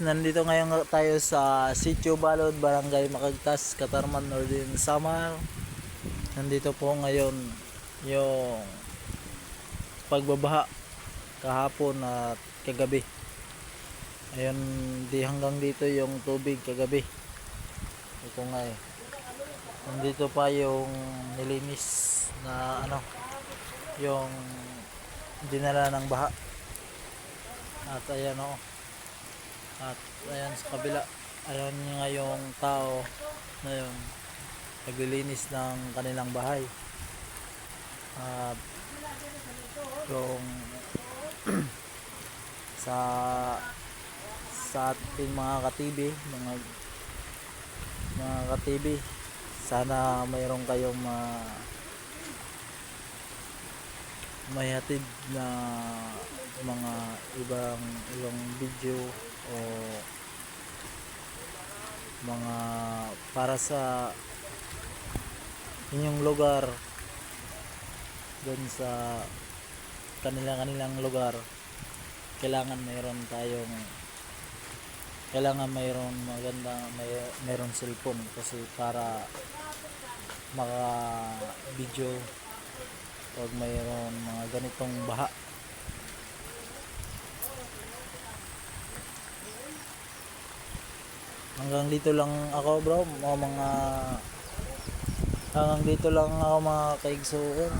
nandito ngayon tayo sa Sitio Balod, Barangay Macagtas, Catarman Northern Samar. Nandito po ngayon yung pagbabaha kahapon at kagabi. Ayun, di hanggang dito yung tubig kagabi. Ito nga eh. Nandito pa yung nilinis na yung dinala ng baha. At ayan o. At ayan sa kabila, ayan nga yung tao na yun naglilinis ng kanilang bahay. At yung sa ating mga katibi, mga katibi, sana mayroon kayong may hatid na mga ibang video o mga para sa inyong lugar, dun sa kanilang lugar. Kailangan mayroon mayroon cellphone kasi para maka video pag mayroon mga ganitong baha. Hanggang dito lang ako, bro, hanggang dito lang ako, mga kaigsuon.